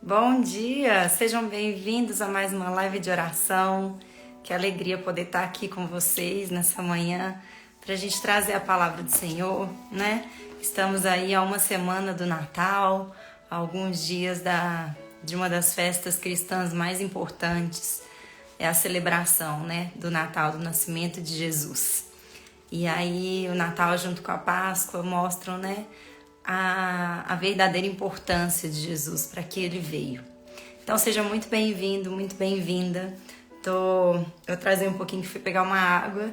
Bom dia, sejam bem-vindos a mais uma live de oração. Que alegria poder estar aqui com vocês nessa manhã para a gente trazer a palavra do Senhor, né? Estamos aí a uma semana do Natal, a alguns dias de uma das festas cristãs mais importantes, é a celebração, né, do Natal, do nascimento de Jesus. E aí o Natal junto com a Páscoa mostram, né, a verdadeira importância de Jesus, para que ele veio. Então seja muito bem-vindo, muito bem-vinda. Eu trazei um pouquinho que fui pegar uma água,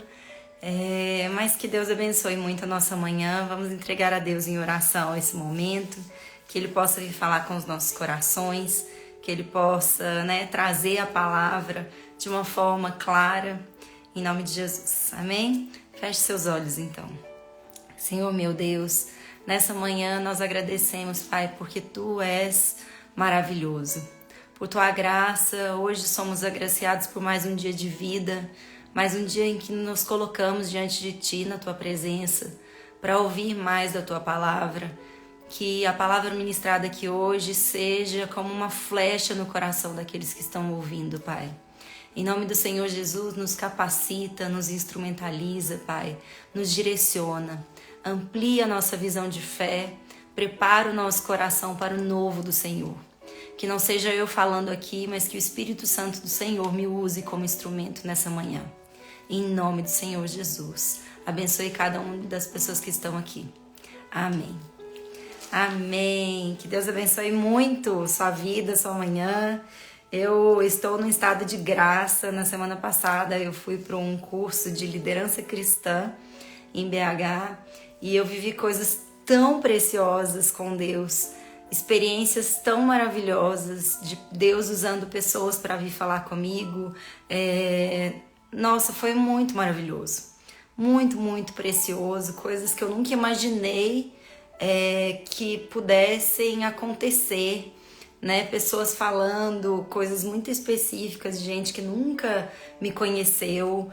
mas que Deus abençoe muito a nossa manhã. Vamos entregar a Deus em oração esse momento, que Ele possa vir falar com os nossos corações, que Ele possa, né, trazer a palavra de uma forma clara, em nome de Jesus. Amém? Feche seus olhos então. Senhor meu Deus, nessa manhã nós agradecemos, Pai, porque Tu és maravilhoso. Por Tua graça, hoje somos agraciados por mais um dia de vida, mais um dia em que nos colocamos diante de Ti, na Tua presença, para ouvir mais da Tua palavra. Que a palavra ministrada aqui hoje seja como uma flecha no coração daqueles que estão ouvindo, Pai. Em nome do Senhor Jesus, nos capacita, nos instrumentaliza, Pai, nos direciona. Amplia a nossa visão de fé, prepara o nosso coração para o novo do Senhor. Que não seja eu falando aqui, mas que o Espírito Santo do Senhor me use como instrumento nessa manhã. Em nome do Senhor Jesus. Abençoe cada uma das pessoas que estão aqui. Amém. Amém. Que Deus abençoe muito sua vida, sua manhã. Eu estou num estado de graça. Na semana passada eu fui para um curso de liderança cristã em BH e eu vivi coisas tão preciosas com Deus, experiências tão maravilhosas de Deus usando pessoas para vir falar comigo. Nossa, foi muito maravilhoso, muito, muito precioso, coisas que eu nunca imaginei que pudessem acontecer, né? Pessoas falando coisas muito específicas de gente que nunca me conheceu,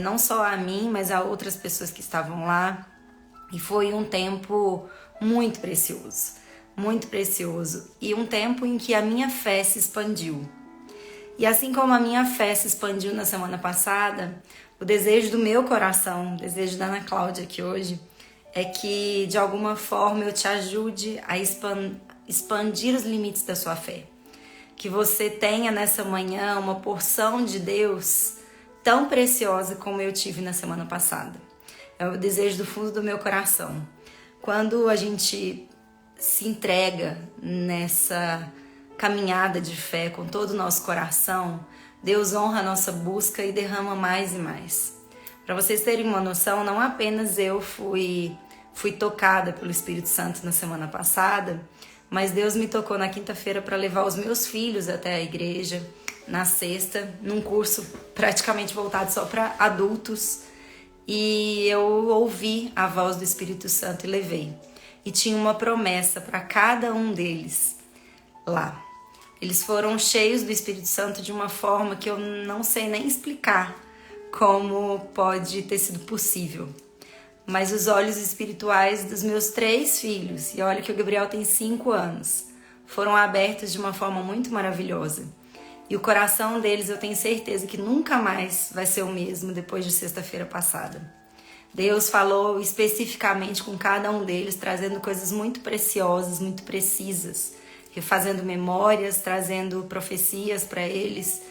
não só a mim, mas a outras pessoas que estavam lá. E foi um tempo muito precioso, muito precioso. E um tempo em que a minha fé se expandiu. E assim como a minha fé se expandiu na semana passada, o desejo do meu coração, o desejo da Ana Cláudia aqui hoje, é que de alguma forma eu te ajude a expandir os limites da sua fé. Que você tenha nessa manhã uma porção de Deus tão preciosa como eu tive na semana passada. É o desejo do fundo do meu coração. Quando a gente se entrega nessa caminhada de fé com todo o nosso coração, Deus honra a nossa busca e derrama mais e mais. Para vocês terem uma noção, não apenas eu fui tocada pelo Espírito Santo na semana passada, mas Deus me tocou na quinta-feira para levar os meus filhos até a igreja, na sexta, num curso praticamente voltado só para adultos. E eu ouvi a voz do Espírito Santo e levei. E tinha uma promessa para cada um deles lá. Eles foram cheios do Espírito Santo de uma forma que eu não sei nem explicar como pode ter sido possível. Mas os olhos espirituais dos meus 3 filhos, e olha que o Gabriel tem 5 anos, foram abertos de uma forma muito maravilhosa. E o coração deles eu tenho certeza que nunca mais vai ser o mesmo depois de sexta-feira passada. Deus falou especificamente com cada um deles, trazendo coisas muito preciosas, muito precisas, refazendo memórias, trazendo profecias para eles,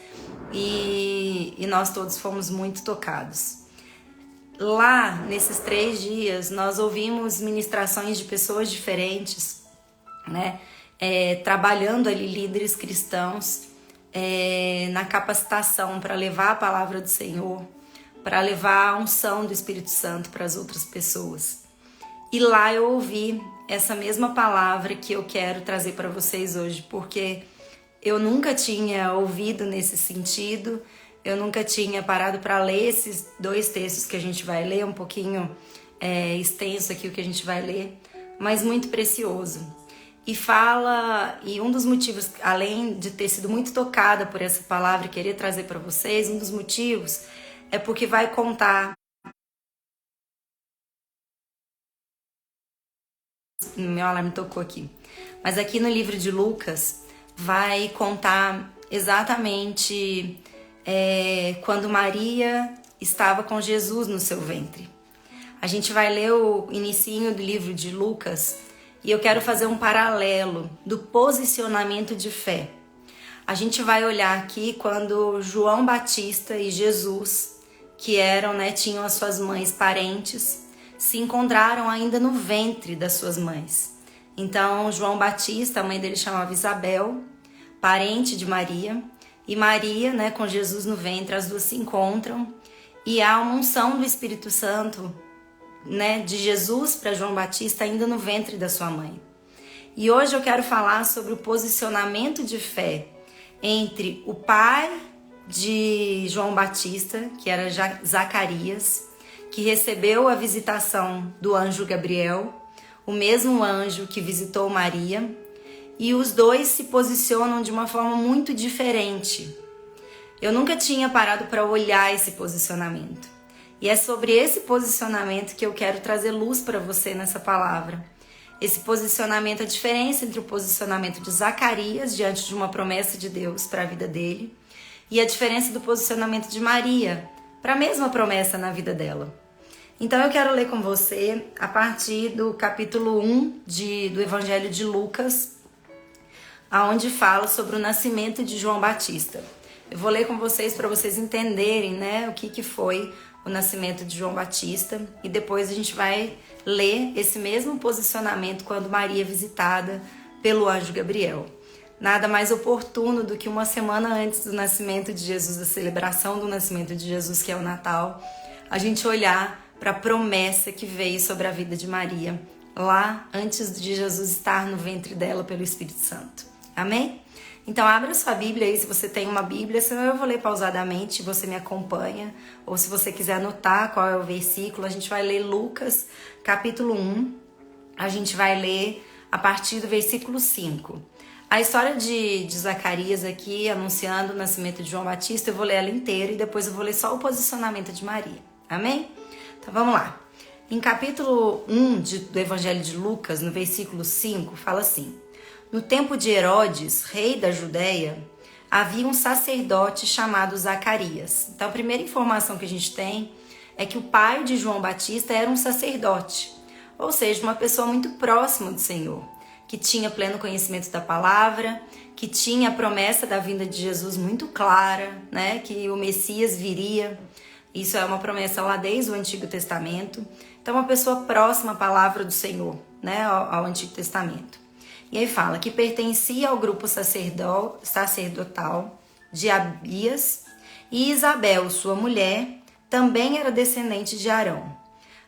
e nós todos fomos muito tocados. Lá, nesses 3 dias, nós ouvimos ministrações de pessoas diferentes, né? Trabalhando ali líderes cristãos, na capacitação para levar a palavra do Senhor, para levar a unção do Espírito Santo para as outras pessoas. E lá eu ouvi essa mesma palavra que eu quero trazer para vocês hoje, porque eu nunca tinha ouvido nesse sentido, eu nunca tinha parado para ler esses 2 textos que a gente vai ler, um pouquinho extenso aqui o que a gente vai ler, mas muito precioso. E um dos motivos, além de ter sido muito tocada por essa palavra e querer trazer para vocês, um dos motivos é porque vai contar. Meu alarme tocou aqui. Mas aqui no livro de Lucas, vai contar exatamente quando Maria estava com Jesus no seu ventre. A gente vai ler o inicinho do livro de Lucas e eu quero fazer um paralelo do posicionamento de fé. A gente vai olhar aqui quando João Batista e Jesus, que tinham as suas mães parentes, se encontraram ainda no ventre das suas mães. Então, João Batista, a mãe dele chamava Isabel, parente de Maria, e Maria, com Jesus no ventre, as duas se encontram e há uma unção do Espírito Santo, de Jesus para João Batista ainda no ventre da sua mãe. E hoje eu quero falar sobre o posicionamento de fé entre o pai de João Batista, que era Zacarias, que recebeu a visitação do anjo Gabriel, o mesmo anjo que visitou Maria, e os dois se posicionam de uma forma muito diferente. Eu nunca tinha parado para olhar esse posicionamento. E é sobre esse posicionamento que eu quero trazer luz para você nessa palavra. Esse posicionamento, a diferença entre o posicionamento de Zacarias diante de uma promessa de Deus para a vida dele e a diferença do posicionamento de Maria para a mesma promessa na vida dela. Então eu quero ler com você a partir do capítulo 1 do Evangelho de Lucas, onde fala sobre o nascimento de João Batista. Eu vou ler com vocês para vocês entenderem, o que foi o nascimento de João Batista, e depois a gente vai ler esse mesmo posicionamento quando Maria é visitada pelo anjo Gabriel. Nada mais oportuno do que uma semana antes do nascimento de Jesus, da celebração do nascimento de Jesus, que é o Natal, a gente olhar para a promessa que veio sobre a vida de Maria, lá antes de Jesus estar no ventre dela pelo Espírito Santo. Amém? Então abra sua Bíblia aí, se você tem uma Bíblia, senão eu vou ler pausadamente, você me acompanha, ou se você quiser anotar qual é o versículo, a gente vai ler Lucas, capítulo 1, a gente vai ler a partir do versículo 5. A história de Zacarias aqui, anunciando o nascimento de João Batista, eu vou ler ela inteira e depois eu vou ler só o posicionamento de Maria. Amém? Então vamos lá. Em capítulo 1 do Evangelho de Lucas, no versículo 5, fala assim: no tempo de Herodes, rei da Judéia, havia um sacerdote chamado Zacarias. Então a primeira informação que a gente tem é que o pai de João Batista era um sacerdote, ou seja, uma pessoa muito próxima do Senhor, que tinha pleno conhecimento da palavra, que tinha a promessa da vinda de Jesus muito clara, que o Messias viria. Isso é uma promessa lá desde o Antigo Testamento. Então, uma pessoa próxima à palavra do Senhor, ao Antigo Testamento. E aí fala que pertencia ao grupo sacerdotal de Abias, e Isabel, sua mulher, também era descendente de Arão.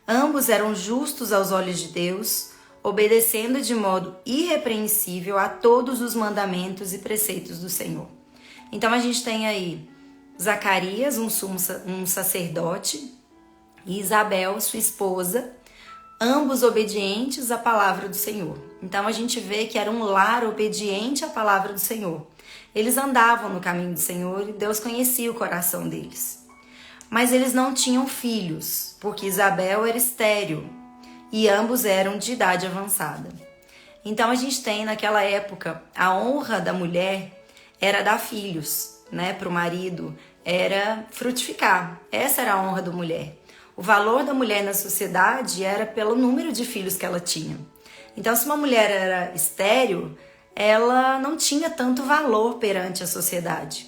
Ambos eram justos aos olhos de Deus, obedecendo de modo irrepreensível a todos os mandamentos e preceitos do Senhor. Então a gente tem aí Zacarias, um sacerdote, e Isabel, sua esposa, ambos obedientes à palavra do Senhor. Então a gente vê que era um lar obediente à palavra do Senhor. Eles andavam no caminho do Senhor e Deus conhecia o coração deles. Mas eles não tinham filhos, porque Isabel era estéril e ambos eram de idade avançada. Então a gente tem naquela época a honra da mulher era dar filhos, para o marido, era frutificar. Essa era a honra da mulher. O valor da mulher na sociedade era pelo número de filhos que ela tinha. Então, se uma mulher era estéril, ela não tinha tanto valor perante a sociedade.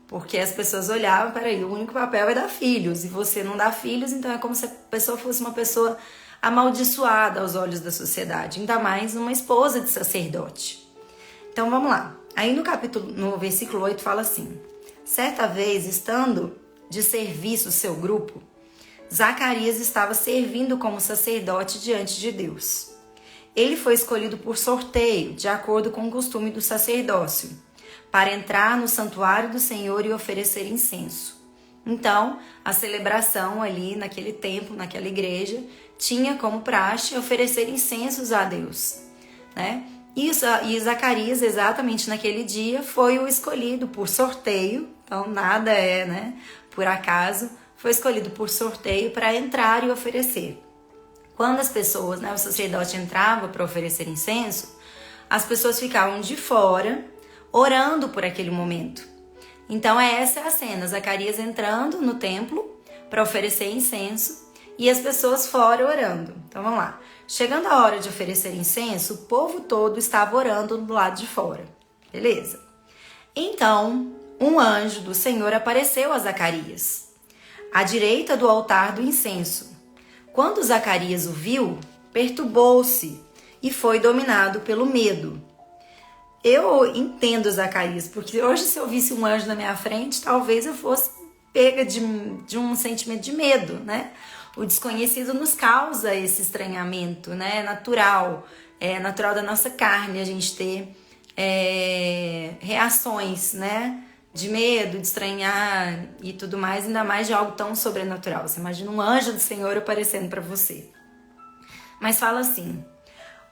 Porque as pessoas olhavam, peraí, o único papel é dar filhos, e você não dá filhos, então é como se a pessoa fosse uma pessoa amaldiçoada aos olhos da sociedade, ainda mais uma esposa de sacerdote. Então, vamos lá. Aí no versículo 8 fala assim: certa vez, estando de serviço o seu grupo, Zacarias estava servindo como sacerdote diante de Deus. Ele foi escolhido por sorteio, de acordo com o costume do sacerdócio, para entrar no santuário do Senhor e oferecer incenso. Então, a celebração ali naquele templo, naquela igreja, tinha como praxe oferecer incensos a Deus, E Zacarias, exatamente naquele dia, foi o escolhido por sorteio, então nada é, por acaso, foi escolhido por sorteio para entrar e oferecer. Quando as pessoas, o sacerdote entrava para oferecer incenso, as pessoas ficavam de fora, orando por aquele momento. Então essa é a cena, Zacarias entrando no templo para oferecer incenso e as pessoas fora orando. Então vamos lá. Chegando a hora de oferecer incenso, o povo todo estava orando do lado de fora. Beleza? Então, um anjo do Senhor apareceu a Zacarias, à direita do altar do incenso. Quando Zacarias o viu, perturbou-se e foi dominado pelo medo. Eu entendo Zacarias, porque hoje se eu visse um anjo na minha frente, talvez eu fosse pega de um sentimento de medo, né? O desconhecido nos causa esse estranhamento, né? É natural da nossa carne a gente ter reações, né? De medo, de estranhar e tudo mais, ainda mais de algo tão sobrenatural. Você imagina um anjo do Senhor aparecendo para você. Mas fala assim,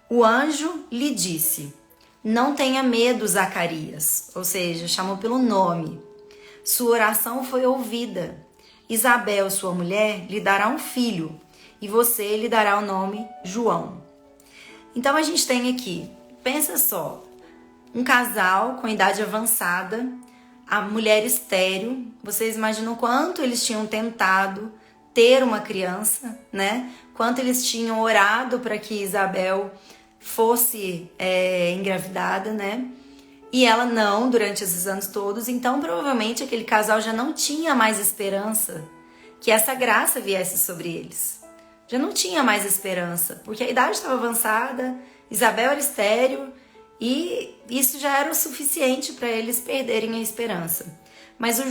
o anjo lhe disse, não tenha medo, Zacarias, ou seja, chamou pelo nome. Sua oração foi ouvida. Isabel, sua mulher, lhe dará um filho e você lhe dará o nome João. Então a gente tem aqui, pensa só, um casal com idade avançada, a mulher estéril, vocês imaginam quanto eles tinham tentado ter uma criança, né? Quanto eles tinham orado para que Isabel fosse engravidada, né? E ela não, durante esses anos todos. Então, provavelmente, aquele casal já não tinha mais esperança que essa graça viesse sobre eles. Já não tinha mais esperança, porque a idade estava avançada, Isabel era estéril, e isso já era o suficiente para eles perderem a esperança. Mas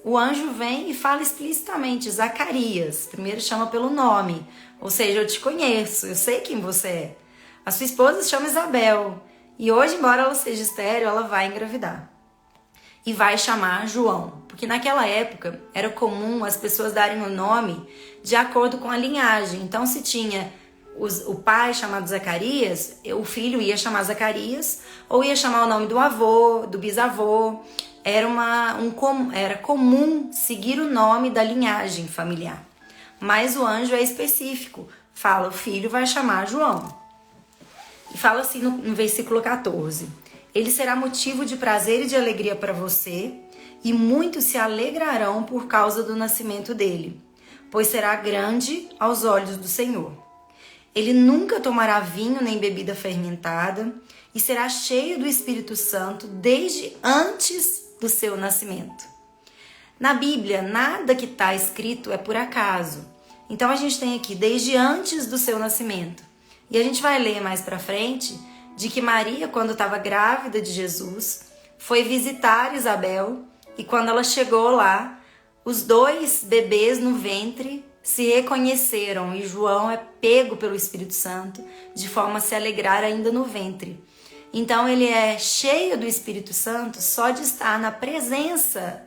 o anjo vem e fala explicitamente, Zacarias, primeiro chama pelo nome, ou seja, eu te conheço, eu sei quem você é. A sua esposa se chama Isabel, e hoje, embora ela seja estéril, ela vai engravidar. E vai chamar João, porque naquela época era comum as pessoas darem o nome de acordo com a linhagem. Então, se tinha o pai chamado Zacarias, o filho ia chamar Zacarias, ou ia chamar o nome do avô, do bisavô. Era comum seguir o nome da linhagem familiar. Mas o anjo é específico, fala, o filho vai chamar João. E fala assim no versículo 14, ele será motivo de prazer e de alegria para você, e muitos se alegrarão por causa do nascimento dele, pois será grande aos olhos do Senhor. Ele nunca tomará vinho nem bebida fermentada, e será cheio do Espírito Santo desde antes do seu nascimento. Na Bíblia, nada que está escrito é por acaso. Então a gente tem aqui, desde antes do seu nascimento. E a gente vai ler mais para frente de que Maria, quando estava grávida de Jesus, foi visitar Isabel e quando ela chegou lá, os dois bebês no ventre se reconheceram e João é pego pelo Espírito Santo de forma a se alegrar ainda no ventre. Então ele é cheio do Espírito Santo só de estar na presença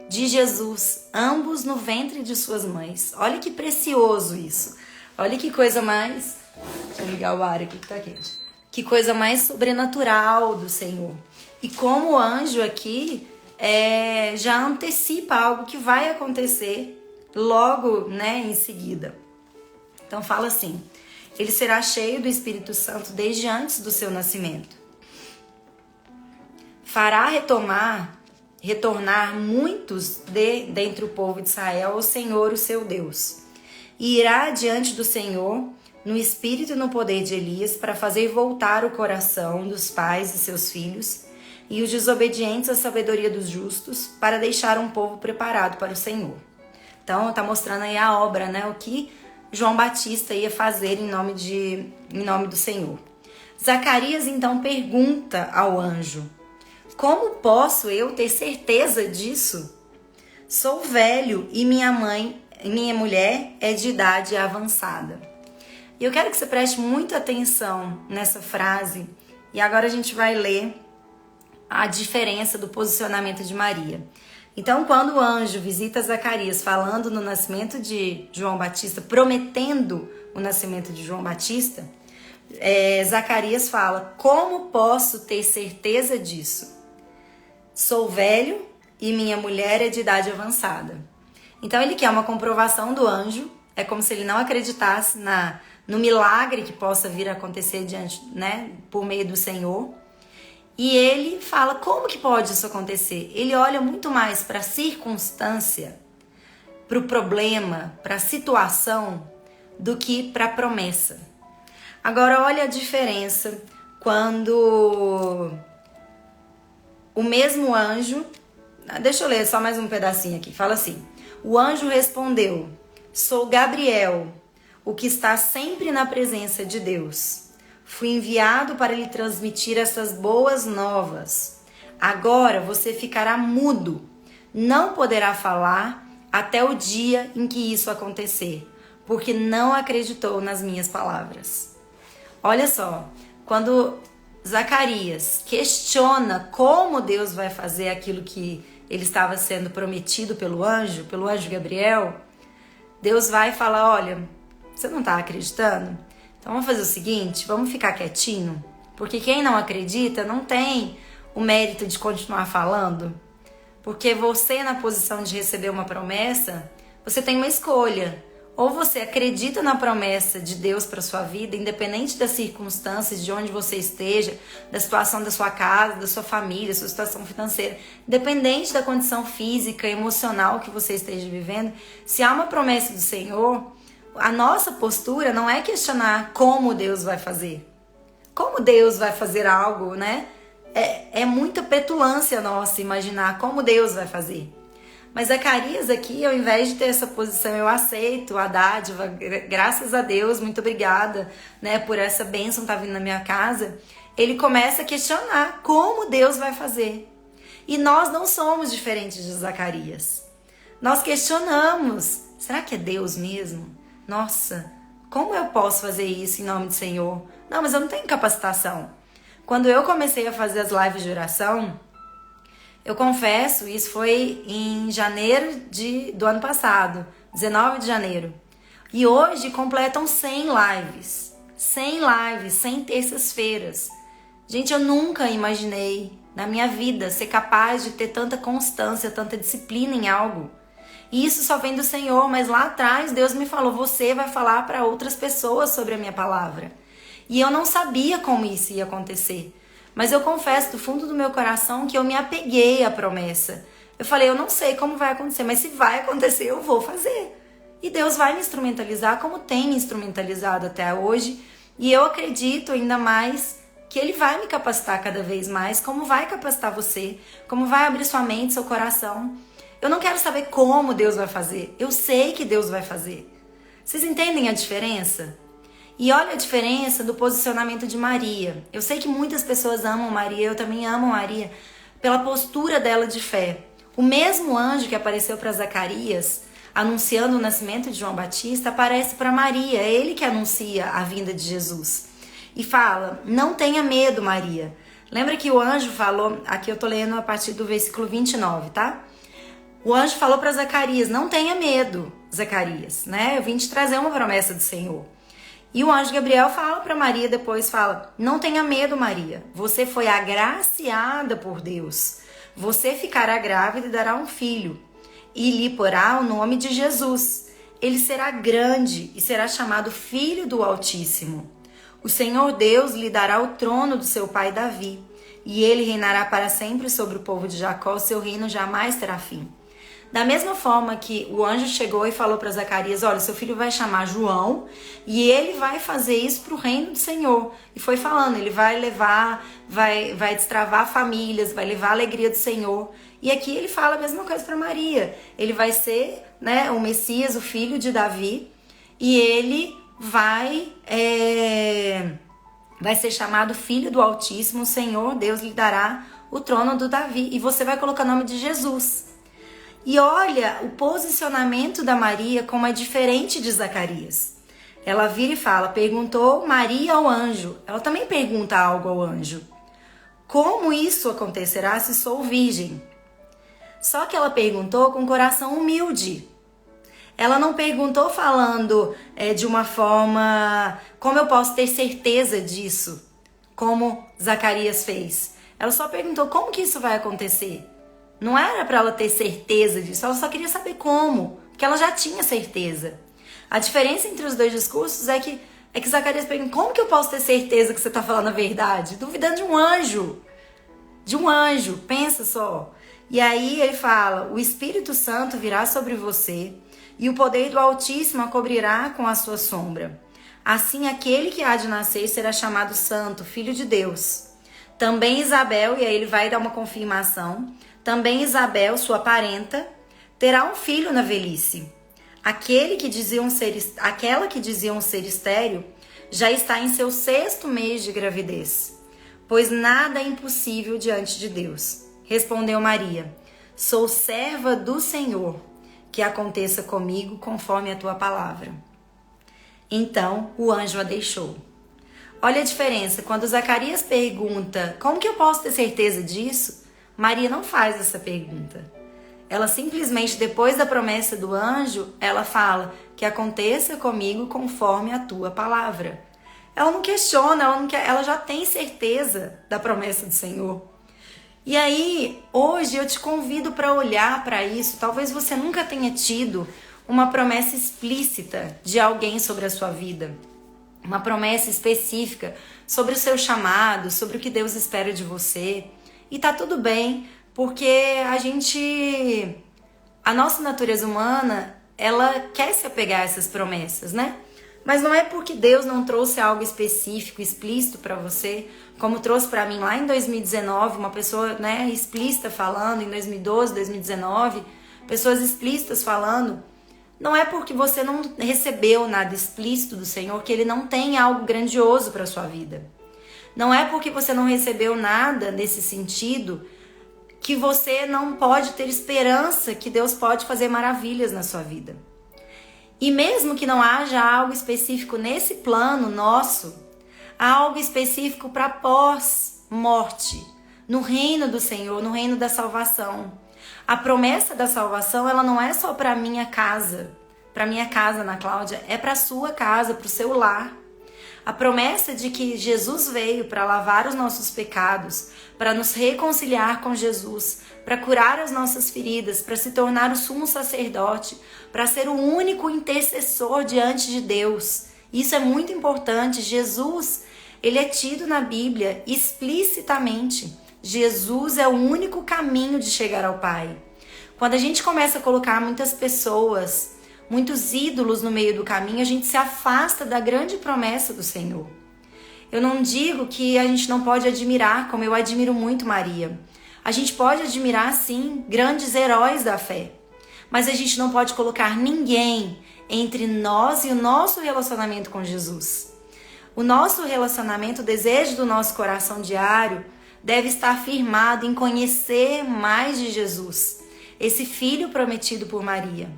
de Jesus, ambos no ventre de suas mães. Olha que precioso isso. Olha que coisa mais... Deixa eu ligar o ar aqui que tá quente. Que coisa mais sobrenatural do Senhor. E como o anjo aqui já antecipa algo que vai acontecer logo, né, em seguida. Então fala assim, ele será cheio do Espírito Santo desde antes do seu nascimento. Fará retornar muitos dentre o povo de Israel ao Senhor, o seu Deus. E irá diante do Senhor no espírito e no poder de Elias, para fazer voltar o coração dos pais e seus filhos, e os desobedientes à sabedoria dos justos, para deixar um povo preparado para o Senhor. Então, está mostrando aí a obra, né? O que João Batista ia fazer em nome do Senhor. Zacarias, então, pergunta ao anjo, como posso eu ter certeza disso? Sou velho e minha mulher é de idade avançada. E eu quero que você preste muita atenção nessa frase. E agora a gente vai ler a diferença do posicionamento de Maria. Então, quando o anjo visita Zacarias falando no nascimento de João Batista, prometendo o nascimento de João Batista, Zacarias fala, como posso ter certeza disso? Sou velho e minha mulher é de idade avançada. Então, ele quer uma comprovação do anjo. É como se ele não acreditasse no milagre que possa vir a acontecer por meio do Senhor. E ele fala, como que pode isso acontecer? Ele olha muito mais para a circunstância, para o problema, para a situação, do que para a promessa. Agora olha a diferença quando o mesmo anjo, deixa eu ler só mais um pedacinho aqui, fala assim: o anjo respondeu, sou Gabriel, o que está sempre na presença de Deus. Fui enviado para lhe transmitir essas boas novas. Agora você ficará mudo, não poderá falar até o dia em que isso acontecer, porque não acreditou nas minhas palavras. Olha só, quando Zacarias questiona como Deus vai fazer aquilo que ele estava sendo prometido pelo anjo Gabriel, Deus vai falar, olha, você não está acreditando? Então vamos fazer o seguinte, vamos ficar quietinho, porque quem não acredita não tem o mérito de continuar falando, porque você na posição de receber uma promessa, você tem uma escolha. Ou você acredita na promessa de Deus para sua vida, independente das circunstâncias, de onde você esteja, da situação da sua casa, da sua família, sua situação financeira, independente da condição física, emocional que você esteja vivendo, se há uma promessa do Senhor, a nossa postura não é questionar como Deus vai fazer. Como Deus vai fazer algo, né? É muita petulância nossa imaginar como Deus vai fazer. Mas Zacarias aqui, ao invés de ter essa posição, eu aceito a dádiva, graças a Deus, muito obrigada, né, por essa bênção estar vindo na minha casa, ele começa a questionar como Deus vai fazer. E nós não somos diferentes de Zacarias. Nós questionamos, será que é Deus mesmo? Nossa, como eu posso fazer isso em nome do Senhor? Não, mas eu não tenho capacitação. Quando eu comecei a fazer as lives de oração, eu confesso, isso foi em janeiro do ano passado, 19 de janeiro. E hoje completam 100 lives. 100 terças-feiras. Gente, eu nunca imaginei na minha vida ser capaz de ter tanta constância, tanta disciplina em algo. E isso só vem do Senhor, mas lá atrás Deus me falou, você vai falar para outras pessoas sobre a minha palavra. E eu não sabia como isso ia acontecer. Mas eu confesso do fundo do meu coração que eu me apeguei à promessa. Eu falei, eu não sei como vai acontecer, mas se vai acontecer, eu vou fazer. E Deus vai me instrumentalizar como tem me instrumentalizado até hoje. E eu acredito ainda mais que Ele vai me capacitar cada vez mais, como vai capacitar você, como vai abrir sua mente, seu coração. Eu não quero saber como Deus vai fazer, eu sei que Deus vai fazer. Vocês entendem a diferença? E olha a diferença do posicionamento de Maria. Eu sei que muitas pessoas amam Maria, eu também amo Maria, pela postura dela de fé. O mesmo anjo que apareceu para Zacarias, anunciando o nascimento de João Batista, aparece para Maria, é ele que anuncia a vinda de Jesus. E fala, não tenha medo, Maria. Lembra que o anjo falou, aqui eu tô lendo a partir do versículo 29, tá? O anjo falou para Zacarias, não tenha medo, Zacarias, né? Eu vim te trazer uma promessa do Senhor. E o anjo Gabriel fala para Maria, depois fala, não tenha medo, Maria, você foi agraciada por Deus. Você ficará grávida e dará um filho, e lhe porá o nome de Jesus. Ele será grande e será chamado Filho do Altíssimo. O Senhor Deus lhe dará o trono do seu pai Davi, e ele reinará para sempre sobre o povo de Jacó, seu reino jamais terá fim. Da mesma forma que o anjo chegou e falou para Zacarias, olha, seu filho vai chamar João e ele vai fazer isso para o reino do Senhor. E foi falando, ele vai levar, vai destravar famílias, vai levar a alegria do Senhor. E aqui ele fala a mesma coisa para Maria. Ele vai ser, né, o Messias, o filho de Davi, e ele vai ser chamado Filho do Altíssimo. O Senhor Deus lhe dará o trono do Davi e você vai colocar o nome de Jesus. E olha o posicionamento da Maria como é diferente de Zacarias. Ela vira e fala, perguntou Maria ao anjo. Ela também pergunta algo ao anjo. Como isso acontecerá se sou virgem? Só que ela perguntou com coração humilde. Ela não perguntou falando de uma forma, como eu posso ter certeza disso? Como Zacarias fez. Ela só perguntou, como que isso vai acontecer? Não era para ela ter certeza disso, ela só queria saber como, porque ela já tinha certeza. A diferença entre os dois discursos é que Zacarias pergunta, como que eu posso ter certeza que você está falando a verdade? Duvidando de um anjo. de um anjo, pensa só. E aí ele fala: o Espírito Santo virá sobre você e o poder do Altíssimo a cobrirá com a sua sombra. Assim, aquele que há de nascer será chamado Santo, Filho de Deus. Também Isabel, e aí ele vai dar uma confirmação, também Isabel, sua parenta, terá um filho na velhice. Aquela que diziam ser estéril já está em seu 6º mês de gravidez, pois nada é impossível diante de Deus. Respondeu Maria: sou serva do Senhor, que aconteça comigo conforme a tua palavra. Então o anjo a deixou. Olha a diferença, quando Zacarias pergunta: como que eu posso ter certeza disso? Maria não faz essa pergunta. Ela simplesmente, depois da promessa do anjo, ela fala: que aconteça comigo conforme a tua palavra. Ela não questiona, ela já tem certeza da promessa do Senhor. E aí, hoje eu te convido para olhar para isso. Talvez você nunca tenha tido uma promessa explícita de alguém sobre a sua vida. Uma promessa específica sobre o seu chamado, sobre o que Deus espera de você. E tá tudo bem, porque a nossa natureza humana, ela quer se apegar a essas promessas, né? Mas não é porque Deus não trouxe algo específico, explícito para você, como trouxe para mim lá em 2019, uma pessoa, né, explícita falando, em 2012, 2019, pessoas explícitas falando. Não é porque você não recebeu nada explícito do Senhor que Ele não tem algo grandioso para sua vida. Não é porque você não recebeu nada nesse sentido que você não pode ter esperança que Deus pode fazer maravilhas na sua vida. E mesmo que não haja algo específico nesse plano nosso, há algo específico para pós-morte, no reino do Senhor, no reino da salvação. A promessa da salvação, ela não é só para minha casa, Ana Cláudia, é para sua casa, para o seu lar. A promessa de que Jesus veio para lavar os nossos pecados, para nos reconciliar com Jesus, para curar as nossas feridas, para se tornar o sumo sacerdote, para ser o único intercessor diante de Deus. Isso é muito importante. Jesus, ele é tido na Bíblia explicitamente. Jesus é o único caminho de chegar ao Pai. Quando a gente começa a colocar muitas pessoas, muitos ídolos no meio do caminho, a gente se afasta da grande promessa do Senhor. Eu não digo que a gente não pode admirar, como eu admiro muito Maria. A gente pode admirar, sim, grandes heróis da fé. Mas a gente não pode colocar ninguém entre nós e o nosso relacionamento com Jesus. O nosso relacionamento, o desejo do nosso coração diário, deve estar firmado em conhecer mais de Jesus, esse filho prometido por Maria.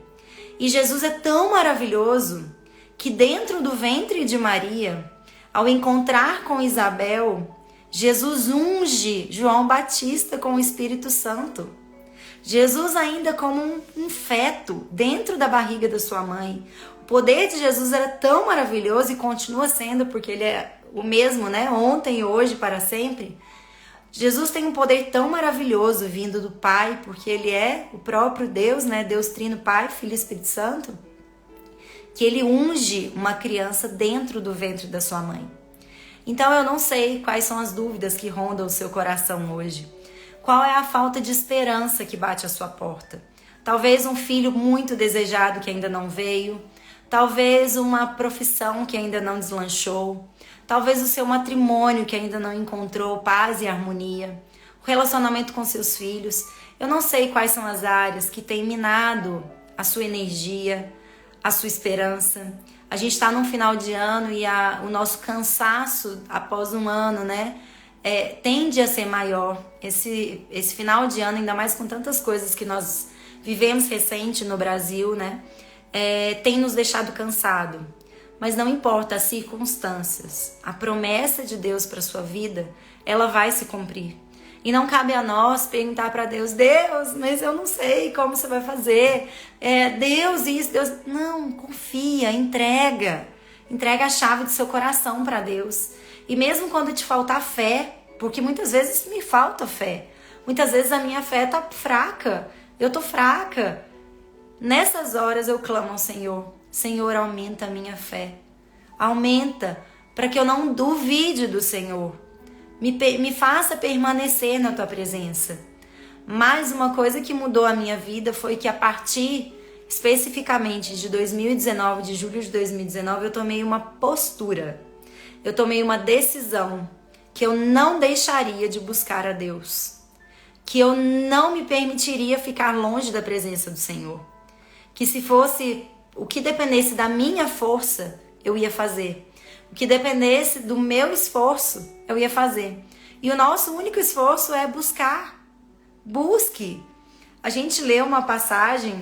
E Jesus é tão maravilhoso que dentro do ventre de Maria, ao encontrar com Isabel, Jesus unge João Batista com o Espírito Santo. Jesus ainda como um feto dentro da barriga da sua mãe. O poder de Jesus era tão maravilhoso e continua sendo, porque ele é o mesmo, né? Ontem, hoje, para sempre. Jesus tem um poder tão maravilhoso vindo do Pai, porque ele é o próprio Deus, né? Deus Trino, Pai, Filho e Espírito Santo, que ele unge uma criança dentro do ventre da sua mãe. Então eu não sei quais são as dúvidas que rondam o seu coração hoje. Qual é a falta de esperança que bate à sua porta? Talvez um filho muito desejado que ainda não veio, talvez uma profissão que ainda não deslanchou, talvez o seu matrimônio que ainda não encontrou paz e harmonia, o relacionamento com seus filhos. Eu não sei quais são as áreas que têm minado a sua energia, a sua esperança. A gente está num final de ano e o nosso cansaço após um ano, né, tende a ser maior. Esse final de ano, ainda mais com tantas coisas que nós vivemos recente no Brasil, né, tem nos deixado cansado. Mas não importa as circunstâncias, a promessa de Deus para sua vida, ela vai se cumprir. E não cabe a nós perguntar para Deus: Deus, mas eu não sei como você vai fazer. Deus isso, Deus... Não, confia, entrega. Entrega a chave do seu coração para Deus. E mesmo quando te faltar fé, porque muitas vezes me falta fé. Muitas vezes a minha fé tá fraca. Eu tô fraca. Nessas horas eu clamo ao Senhor: Senhor, aumenta a minha fé. Aumenta para que eu não duvide do Senhor. me faça permanecer na tua presença. Mas uma coisa que mudou a minha vida foi que a partir especificamente de 2019, de julho de 2019, eu tomei uma postura. Eu tomei uma decisão que eu não deixaria de buscar a Deus. Que eu não me permitiria ficar longe da presença do Senhor. Que se fosse o que dependesse da minha força, eu ia fazer. O que dependesse do meu esforço, eu ia fazer. E o nosso único esforço é buscar. Busque. A gente lê uma passagem,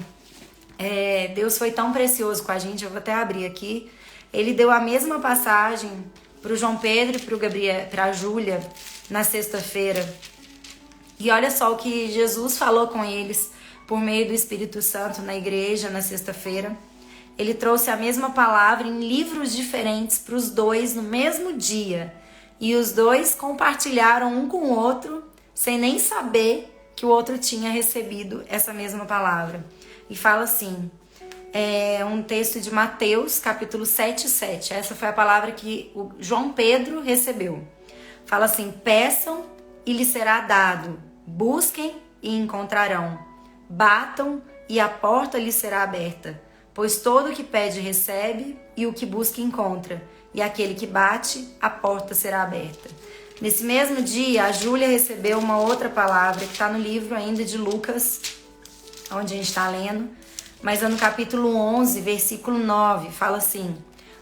Deus foi tão precioso com a gente, eu vou até abrir aqui. Ele deu a mesma passagem para o João Pedro e para o Gabriel, para a Júlia, na sexta-feira. E olha só o que Jesus falou com eles por meio do Espírito Santo na igreja na sexta-feira. Ele trouxe a mesma palavra em livros diferentes para os dois no mesmo dia. E os dois compartilharam um com o outro, sem nem saber que o outro tinha recebido essa mesma palavra. E fala assim, um texto de Mateus, capítulo 7:7. Essa foi a palavra que o João Pedro recebeu. Fala assim, peçam e lhes será dado, busquem e encontrarão, batam e a porta lhes será aberta. Pois todo o que pede recebe, e o que busca encontra, e aquele que bate, a porta será aberta. Nesse mesmo dia, a Júlia recebeu uma outra palavra, que está no livro ainda de Lucas, onde a gente está lendo, mas é no capítulo 11, versículo 9, fala assim,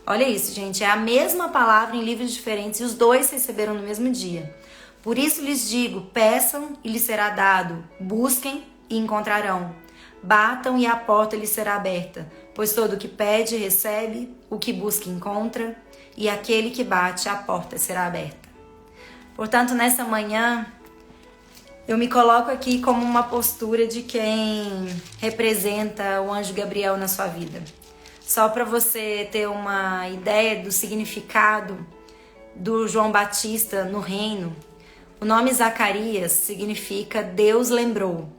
olha isso, gente, é a mesma palavra em livros diferentes, e os dois receberam no mesmo dia. Por isso lhes digo, peçam e lhes será dado, busquem e encontrarão, batam e a porta lhes será aberta, pois todo o que pede recebe, o que busca encontra, e aquele que bate, a porta será aberta. Portanto, nessa manhã, eu me coloco aqui como uma postura de quem representa o anjo Gabriel na sua vida. Só para você ter uma ideia do significado do João Batista no reino, o nome Zacarias significa Deus lembrou.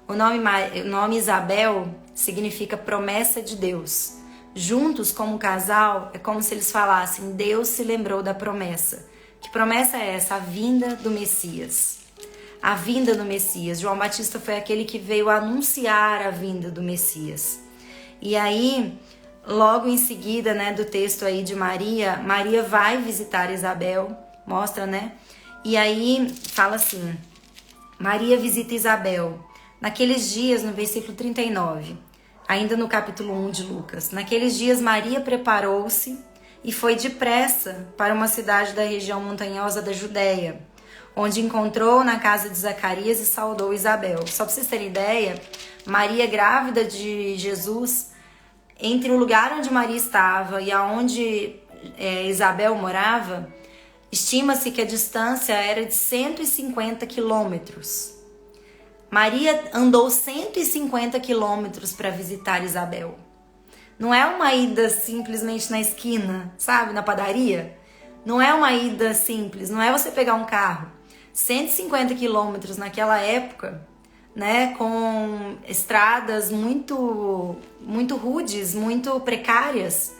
O nome Isabel significa promessa de Deus. Juntos, como casal, é como se eles falassem, Deus se lembrou da promessa. Que promessa é essa? A vinda do Messias. A vinda do Messias. João Batista foi aquele que veio anunciar a vinda do Messias. E aí, logo em seguida, né, do texto aí de Maria, Maria vai visitar Isabel, mostra, né? E aí, fala assim, Maria visita Isabel. Naqueles dias, no versículo 39, ainda no capítulo 1 de Lucas, naqueles dias Maria preparou-se e foi depressa para uma cidade da região montanhosa da Judéia, onde encontrou na casa de Zacarias e saudou Isabel. Só para vocês terem ideia, Maria grávida de Jesus, entre o lugar onde Maria estava e aonde Isabel morava, estima-se que a distância era de 150 quilômetros. Maria andou 150 quilômetros para visitar Isabel. Não é uma ida simplesmente na esquina, sabe, na padaria. Não é uma ida simples, não é você pegar um carro. 150 quilômetros naquela época, né, com estradas muito rudes, muito precárias.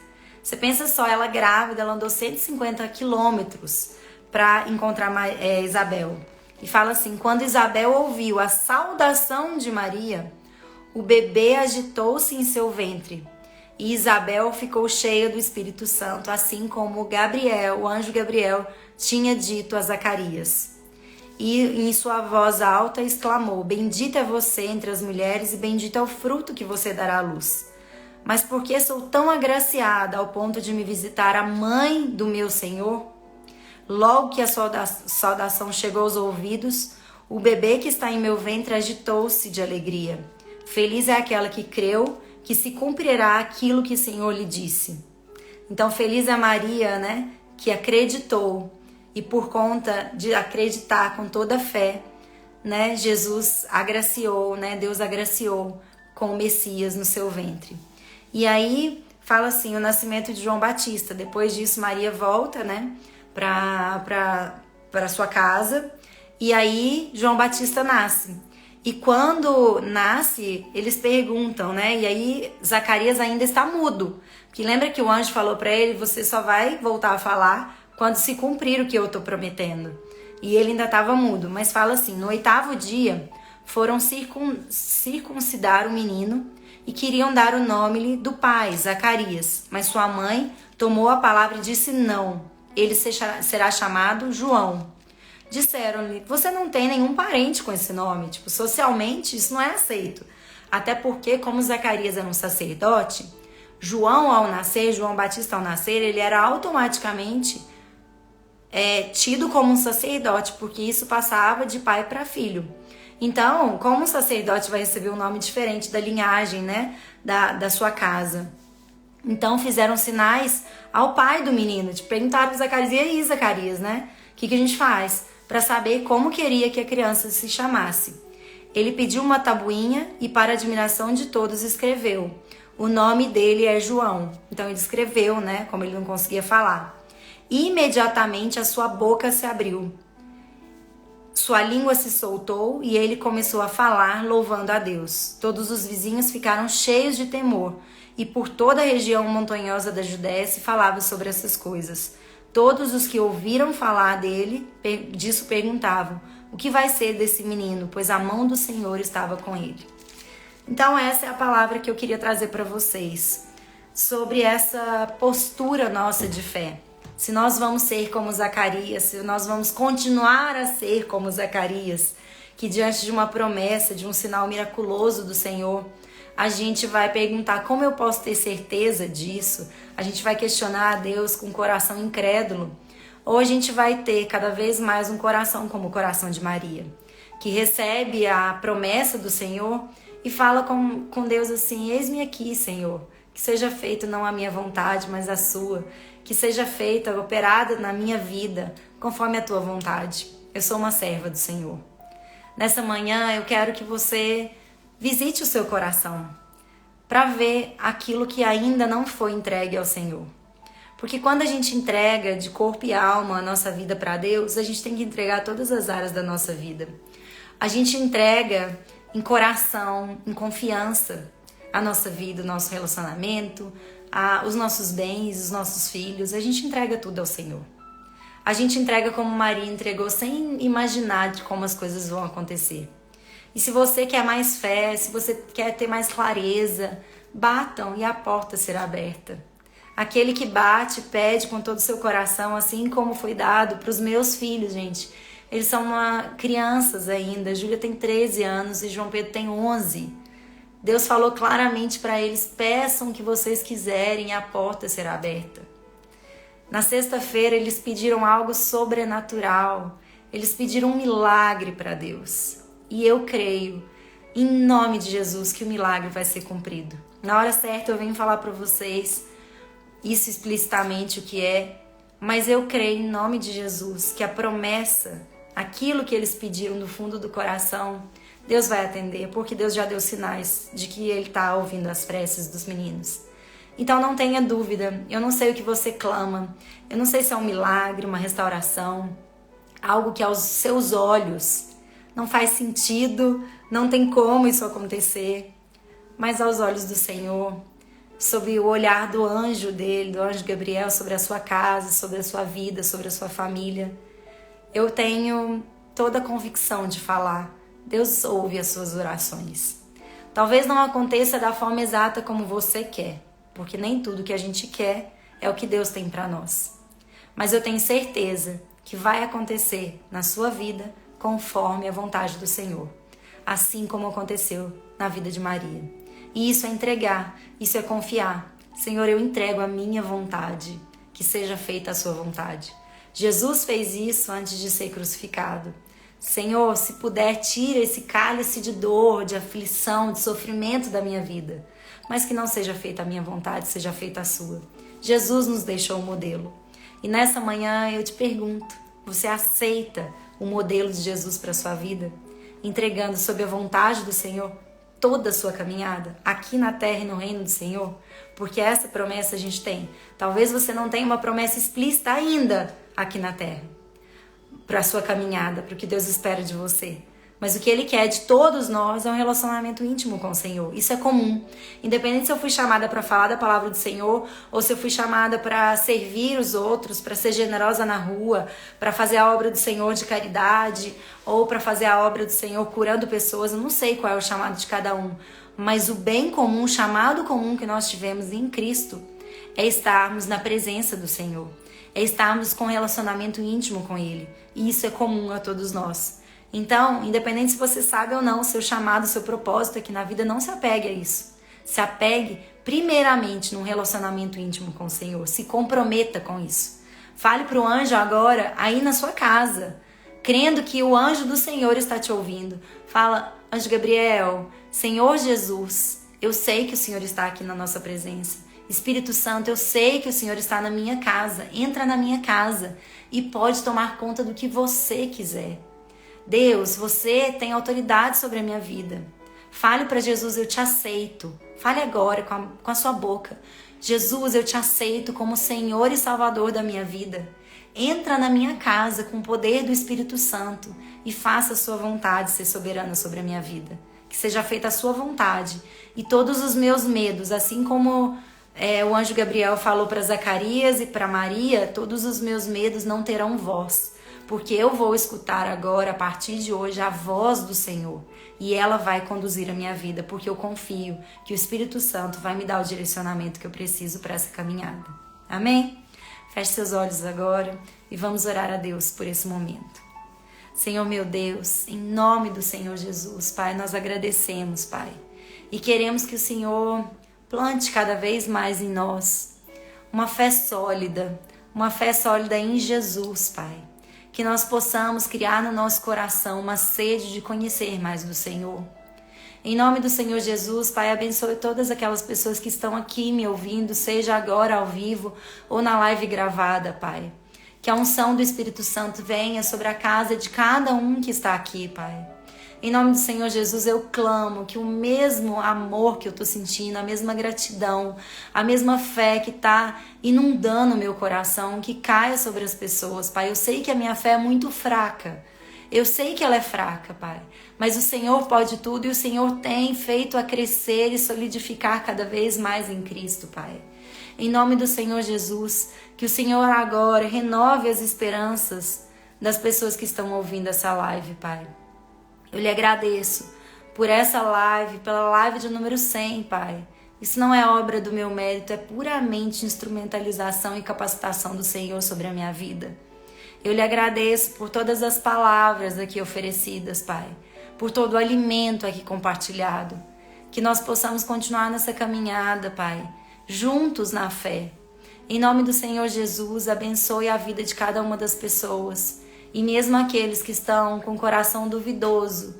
Você pensa só, ela grávida, ela andou 150 quilômetros para encontrar Isabel. E fala assim, quando Isabel ouviu a saudação de Maria, o bebê agitou-se em seu ventre. E Isabel ficou cheia do Espírito Santo, assim como Gabriel, o anjo Gabriel, tinha dito a Zacarias. E em sua voz alta exclamou, bendita é você entre as mulheres e bendito é o fruto que você dará à luz. Mas por que sou tão agraciada ao ponto de me visitar a mãe do meu Senhor? Logo que a saudação chegou aos ouvidos, o bebê que está em meu ventre agitou-se de alegria. Feliz é aquela que creu que se cumprirá aquilo que o Senhor lhe disse. Então feliz é Maria, né, que acreditou, e por conta de acreditar com toda a fé, né, Jesus agraciou, né, Deus agraciou com o Messias no seu ventre. E aí fala assim, o nascimento de João Batista. Depois disso Maria volta, né, para sua casa, e aí João Batista nasce. E quando nasce, eles perguntam, né? E aí Zacarias ainda está mudo. Porque lembra que o anjo falou para ele, você só vai voltar a falar quando se cumprir o que eu estou prometendo. E ele ainda estava mudo, mas fala assim: no 8º dia foram circuncidar o menino e queriam dar o nome do pai, Zacarias. Mas sua mãe tomou a palavra e disse: não, ele será chamado João. Disseram-lhe: você não tem nenhum parente com esse nome. Tipo, socialmente isso não é aceito. Até porque, como Zacarias era um sacerdote, João Batista ao nascer, ele era automaticamente tido como um sacerdote, porque isso passava de pai para filho. Então, como um sacerdote vai receber um nome diferente da linhagem, né, da sua casa. Então, fizeram sinais ao pai do menino, perguntaram para Zacarias: e aí, Zacarias, né? O que a gente faz? Para saber como queria que a criança se chamasse. Ele pediu uma tabuinha e, para admiração de todos, escreveu: o nome dele é João. Então ele escreveu, né, como ele não conseguia falar. E imediatamente a sua boca se abriu. Sua língua se soltou e ele começou a falar, louvando a Deus. Todos os vizinhos ficaram cheios de temor, e por toda a região montanhosa da Judéia se falava sobre essas coisas. Todos os que ouviram falar disso perguntavam: o que vai ser desse menino? Pois a mão do Senhor estava com ele. Então essa é a palavra que eu queria trazer para vocês, sobre essa postura nossa de fé. Se nós vamos ser como Zacarias, se nós vamos continuar a ser como Zacarias, que diante de uma promessa, de um sinal miraculoso do Senhor, a gente vai perguntar: como eu posso ter certeza disso? A gente vai questionar a Deus com um coração incrédulo. Ou a gente vai ter cada vez mais um coração como o coração de Maria, que recebe a promessa do Senhor e fala com Deus assim: eis-me aqui, Senhor, que seja feita não a minha vontade, mas a sua, que seja feita, operada na minha vida, conforme a tua vontade. Eu sou uma serva do Senhor. Nessa manhã eu quero que você visite o seu coração para ver aquilo que ainda não foi entregue ao Senhor. Porque quando a gente entrega de corpo e alma a nossa vida para Deus, a gente tem que entregar todas as áreas da nossa vida. A gente entrega em coração, em confiança, a nossa vida, o nosso relacionamento, os nossos bens, os nossos filhos. A gente entrega tudo ao Senhor. A gente entrega como Maria entregou, sem imaginar de como as coisas vão acontecer. E se você quer mais fé, se você quer ter mais clareza, batam e a porta será aberta. Aquele que bate, pede com todo o seu coração, assim como foi dado para os meus filhos, gente. Eles são crianças ainda. Júlia tem 13 anos e João Pedro tem 11. Deus falou claramente para eles: peçam o que vocês quiserem e a porta será aberta. Na sexta-feira eles pediram algo sobrenatural. Eles pediram um milagre para Deus. E eu creio, em nome de Jesus, que o milagre vai ser cumprido. Na hora certa eu venho falar para vocês isso explicitamente o que é, mas eu creio em nome de Jesus que a promessa, aquilo que eles pediram do fundo do coração, Deus vai atender, porque Deus já deu sinais de que Ele está ouvindo as preces dos meninos. Então não tenha dúvida, eu não sei o que você clama, eu não sei se é um milagre, uma restauração, algo que aos seus olhos não faz sentido, não tem como isso acontecer, mas aos olhos do Senhor, sob o olhar do anjo dele, do anjo Gabriel, sobre a sua casa, sobre a sua vida, sobre a sua família, eu tenho toda a convicção de falar: Deus ouve as suas orações. Talvez não aconteça da forma exata como você quer, porque nem tudo que a gente quer é o que Deus tem para nós. Mas eu tenho certeza que vai acontecer na sua vida conforme a vontade do Senhor, assim como aconteceu na vida de Maria. E isso é entregar, isso é confiar. Senhor, eu entrego a minha vontade, que seja feita a sua vontade. Jesus fez isso antes de ser crucificado. Senhor, se puder, tira esse cálice de dor, de aflição, de sofrimento da minha vida, mas que não seja feita a minha vontade, seja feita a sua. Jesus nos deixou o modelo. E nessa manhã eu te pergunto: você aceita o modelo de Jesus para a sua vida? Entregando sob a vontade do Senhor toda a sua caminhada, aqui na terra e no reino do Senhor? Porque essa promessa a gente tem. Talvez você não tenha uma promessa explícita ainda aqui na terra, para a sua caminhada, para o que Deus espera de você. Mas o que Ele quer de todos nós é um relacionamento íntimo com o Senhor. Isso é comum. Independente se eu fui chamada para falar da palavra do Senhor, ou se eu fui chamada para servir os outros, para ser generosa na rua, para fazer a obra do Senhor de caridade, ou para fazer a obra do Senhor curando pessoas, eu não sei qual é o chamado de cada um. Mas o bem comum, o chamado comum que nós tivemos em Cristo é estarmos na presença do Senhor. É estarmos com relacionamento íntimo com Ele. E isso é comum a todos nós. Então, independente se você sabe ou não o seu chamado, o seu propósito aqui na vida, não se apegue a isso. Se apegue primeiramente num relacionamento íntimo com o Senhor. Se comprometa com isso. Fale para o anjo agora, aí na sua casa, crendo que o anjo do Senhor está te ouvindo. Fala, anjo Gabriel, Senhor Jesus, eu sei que o Senhor está aqui na nossa presença. Espírito Santo, eu sei que o Senhor está na minha casa. Entra na minha casa e pode tomar conta do que você quiser. Deus, você tem autoridade sobre a minha vida. Fale para Jesus, eu te aceito. Fale agora com a sua boca. Jesus, eu te aceito como Senhor e Salvador da minha vida. Entra na minha casa com o poder do Espírito Santo e faça a sua vontade ser soberana sobre a minha vida. Que seja feita a sua vontade. E todos os meus medos, assim como o anjo Gabriel falou para Zacarias e para Maria, todos os meus medos não terão voz. Porque eu vou escutar agora, a partir de hoje, a voz do Senhor. E ela vai conduzir a minha vida, porque eu confio que o Espírito Santo vai me dar o direcionamento que eu preciso para essa caminhada. Amém? Feche seus olhos agora e vamos orar a Deus por esse momento. Senhor meu Deus, em nome do Senhor Jesus, Pai, nós agradecemos, Pai. E queremos que o Senhor plante cada vez mais em nós uma fé sólida em Jesus, Pai. Que nós possamos criar no nosso coração uma sede de conhecer mais do Senhor. Em nome do Senhor Jesus, Pai, abençoe todas aquelas pessoas que estão aqui me ouvindo, seja agora ao vivo ou na live gravada, Pai. Que a unção do Espírito Santo venha sobre a casa de cada um que está aqui, Pai. Em nome do Senhor Jesus, eu clamo que o mesmo amor que eu estou sentindo, a mesma gratidão, a mesma fé que está inundando o meu coração, que caia sobre as pessoas, Pai. Eu sei que a minha fé é muito fraca. Eu sei que ela é fraca, Pai. Mas o Senhor pode tudo e o Senhor tem feito a crescer e solidificar cada vez mais em Cristo, Pai. Em nome do Senhor Jesus, que o Senhor agora renove as esperanças das pessoas que estão ouvindo essa live, Pai. Eu lhe agradeço por essa live, pela live de número 100, Pai. Isso não é obra do meu mérito, é puramente instrumentalização e capacitação do Senhor sobre a minha vida. Eu lhe agradeço por todas as palavras aqui oferecidas, Pai. Por todo o alimento aqui compartilhado. Que nós possamos continuar nessa caminhada, Pai, juntos na fé. Em nome do Senhor Jesus, abençoe a vida de cada uma das pessoas. E mesmo aqueles que estão com o coração duvidoso,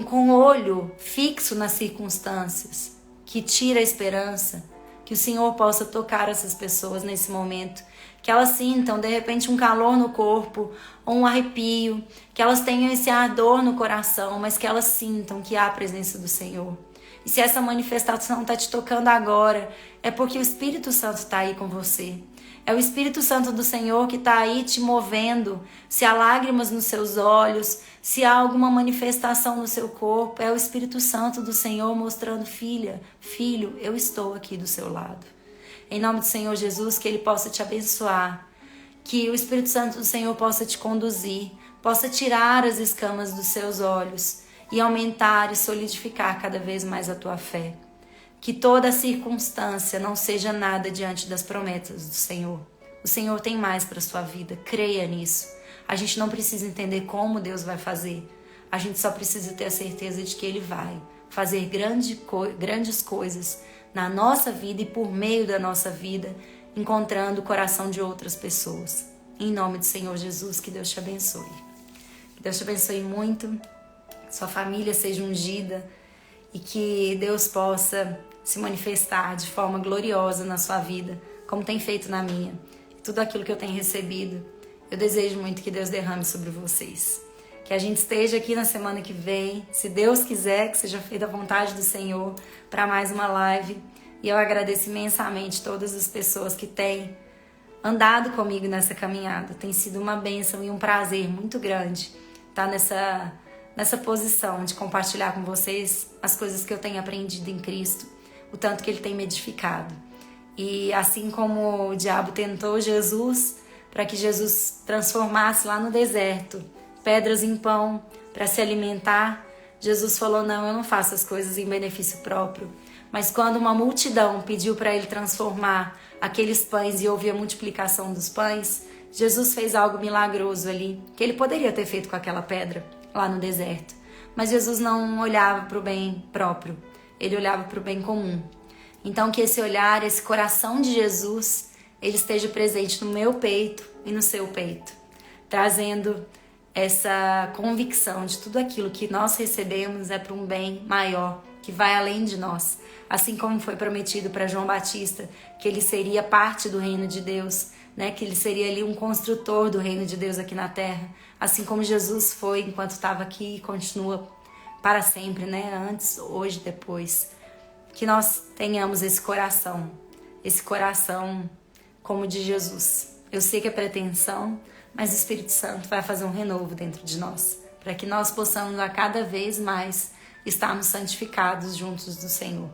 com o olho fixo nas circunstâncias, que tira a esperança, que o Senhor possa tocar essas pessoas nesse momento, que elas sintam de repente um calor no corpo, ou um arrepio, que elas tenham esse ardor no coração, mas que elas sintam que há a presença do Senhor. E se essa manifestação está te tocando agora, é porque o Espírito Santo está aí com você. É o Espírito Santo do Senhor que está aí te movendo. Se há lágrimas nos seus olhos, se há alguma manifestação no seu corpo, é o Espírito Santo do Senhor mostrando, filha, filho, eu estou aqui do seu lado. Em nome do Senhor Jesus, que Ele possa te abençoar, que o Espírito Santo do Senhor possa te conduzir, possa tirar as escamas dos seus olhos e aumentar e solidificar cada vez mais a tua fé. Que toda circunstância não seja nada diante das promessas do Senhor. O Senhor tem mais para a sua vida, creia nisso. A gente não precisa entender como Deus vai fazer. A gente só precisa ter a certeza de que Ele vai fazer grandes coisas na nossa vida e por meio da nossa vida, encontrando o coração de outras pessoas. Em nome do Senhor Jesus, que Deus te abençoe. Que Deus te abençoe muito, sua família seja ungida e que Deus possa se manifestar de forma gloriosa na sua vida, como tem feito na minha. E tudo aquilo que eu tenho recebido, eu desejo muito que Deus derrame sobre vocês. Que a gente esteja aqui na semana que vem, se Deus quiser, que seja feita a vontade do Senhor, para mais uma live. E eu agradeço imensamente todas as pessoas que têm andado comigo nessa caminhada. Tem sido uma bênção e um prazer muito grande estar nessa posição de compartilhar com vocês as coisas que eu tenho aprendido em Cristo, o tanto que Ele tem me edificado. E assim como o diabo tentou Jesus, para que Jesus transformasse lá no deserto pedras em pão para se alimentar, Jesus falou: não, eu não faço as coisas em benefício próprio. Mas quando uma multidão pediu para Ele transformar aqueles pães e houve a multiplicação dos pães, Jesus fez algo milagroso ali, que Ele poderia ter feito com aquela pedra lá no deserto. Mas Jesus não olhava para o bem próprio, Ele olhava para o bem comum. Então que esse olhar, esse coração de Jesus, ele esteja presente no meu peito e no seu peito, trazendo essa convicção de tudo aquilo que nós recebemos é para um bem maior, que vai além de nós. Assim como foi prometido para João Batista, que ele seria parte do reino de Deus, né? Que ele seria ali um construtor do reino de Deus aqui na terra. Assim como Jesus foi enquanto estava aqui e continua para sempre, né? Antes, hoje, depois. Que nós tenhamos esse coração como o de Jesus. Eu sei que é pretensão, mas o Espírito Santo vai fazer um renovo dentro de nós, para que nós possamos a cada vez mais estarmos santificados juntos do Senhor,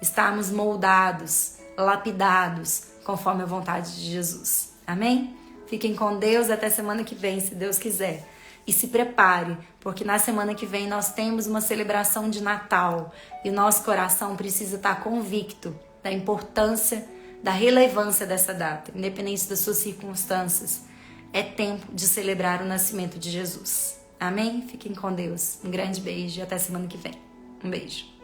estarmos moldados, lapidados, conforme a vontade de Jesus. Amém? Fiquem com Deus até semana que vem, se Deus quiser. E se prepare, porque na semana que vem nós temos uma celebração de Natal e o nosso coração precisa estar convicto da importância, da relevância dessa data, independente das suas circunstâncias. É tempo de celebrar o nascimento de Jesus. Amém? Fiquem com Deus. Um grande beijo e até semana que vem. Um beijo.